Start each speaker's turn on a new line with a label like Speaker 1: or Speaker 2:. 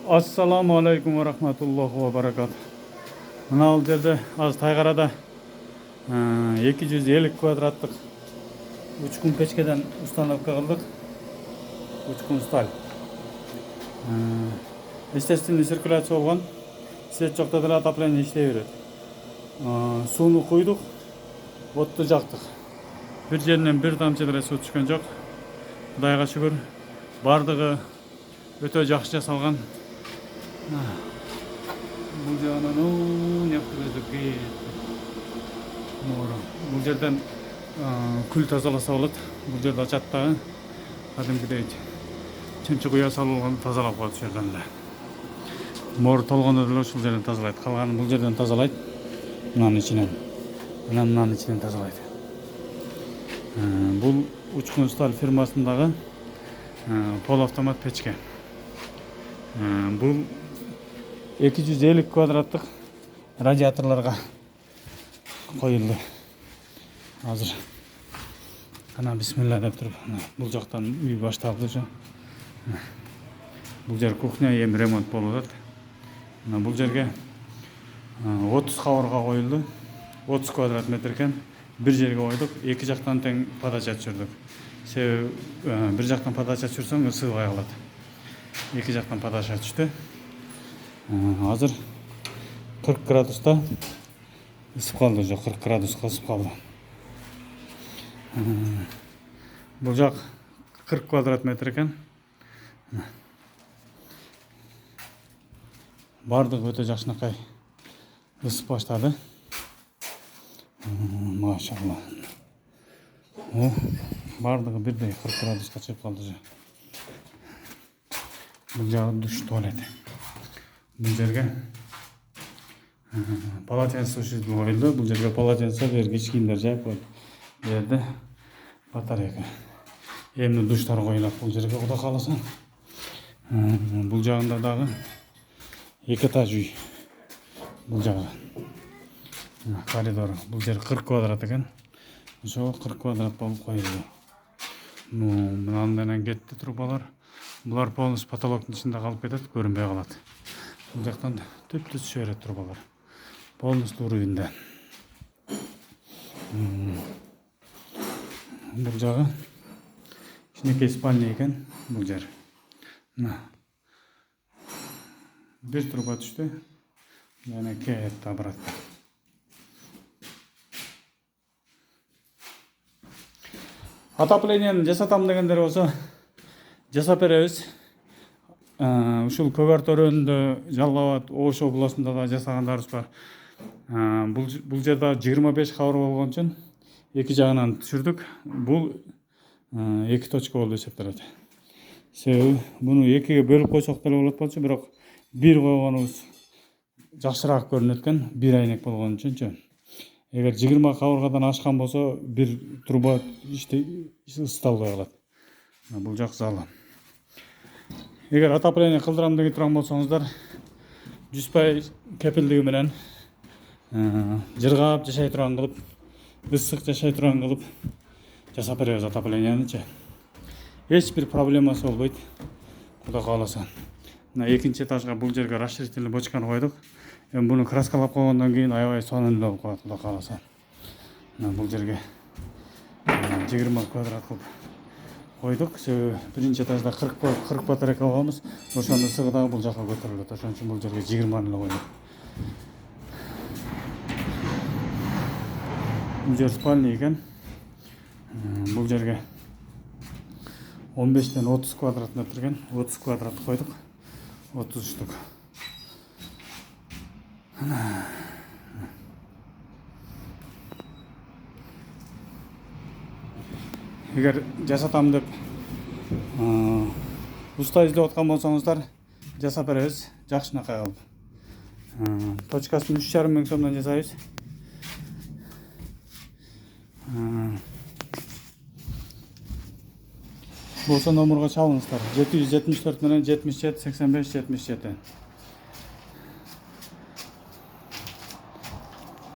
Speaker 1: Assalamu alaikum wa rahmatullohi wa barakatuh. Mына жерде азыр Тайгарада 250 квадраттык учкун печкеден установка кылдык. Учкун сталь. Естественный циркуляция болгон. Свет жокто деле отопление иштей берет. Сууну куйдук, отту жактык. Бир жеринен бир тамчы деле суу түшкөн жок. Кудайга шүгүр. Бардыгы өтө жакшы жасалган. Бул жагынан яктырып бул жерден күл тазаласа болот. Бул жерде ачаттагы кадимкидей чымчык уя салынган тазалап коет ушул жерден эле. Мор толгондо деле ушул жерден тазалайт. Калганын бул жерден тазалайт. Мынанын ичинен. Мынанын ичинен тазалайт. Бул учкун сталь фирмасындагы полуавтомат печке. Бул 250 квадраттык радиаторлорго коюлду. Азыр ана бисмилла деп туруп, бул жактан үй башталды уже. Бул жер кухня, эми ремонт болуп атат. Бул жерге 30 кабырга коюлду. 30 квадрат метр экен. Бир жерге койдук, эки жактан тең подача түшүрдүк. Себеби бир жактан подача түшүрсөң ысыбай калат. Эки жактан подача түштү. Азыр 40 градуста ысып калды, уже 40 градуска ысып калды. Бул жак 40 квадрат метр экен. Бардыгы өтө жакшынакай ысып баштады. Машалла. Бардыгы бирдей 40 градуска чыгып калды уже. Бул жагы душ, туалет. Бул жерге полотенце коюлду. Бул жерге полотенце, бергич кийимдер жайып коюп. Бул жерде батарейка. Эмне душтар коюлат бул жерге, кудай кааласа. Бул жагында дагы 2 этаж үй. Бул жагы коридор. Бул жер 40 квадрат экен. Ошо 40 квадрат болуп коюлду. Мындан менен кетти трубалар. Булар полностью потолоктун ичинде калып кетет, көрүнбөй калат. Бул жактан түптүз түшө берет трубалар. Полностью уровеньде. Бул жагы кичинекей спальня экен, бул жер. Бир труба түштү. Жана кетти обратно. Отоплениени жасатам дегендер болсо жасап беребиз. Ушул Көгөр төрөндө, Жалал Абад, Ош областында да жасагандарыбыз бар. Бул жерде 25 кабырга болгон үчүн эки жагынан түшүрдүк. Бул 2 точка болуп эсептелет. Себеби муну экиге бөлүп койсок деле болот болчу, бирок бир койгонубуз жакшыраак көрүнөт экен, бир айнек болгон үчүнчү. Эгер 20 кабыргадан ашкан болсо, бир труба ысыталбай калат. Бул жак залы. Эгер отопление кылдырам деген турган болсоңуздар, 100% кепилдиги менен жыргап жашай турган кылып, ысык жашай турган кылып жасап беребиз отопленияны. Эч бир проблемасы болбойт, кудай кааласа. Мына экинчи этажга бул жерге расширительный бочканы койдук. Эми буну краскалап койгондон кийин аябай сонун эле болуп калат, кудай кааласа. Бул жерге 20 квадрат кылып койдук. Себеби биринчи этажда 40 батарейка койгонбуз. Ошондо ысыгы дагы бул жакка көтөрүлөт. Ошон үчүн бул жерге 20 эле койдук. Бул жер спальня экен. Бул жерге 15 30 квадрат метр экен. 30 квадрат койдук. 30 штук. Эгер жасатам деп уста издеп аткан болсоңуздар, жасап беребиз, жакшынакай кылып. Точкасын 3,5 миң сомдон жасайбыз. Болсо номерго чалыңыздар. 774 менен 77 85 77.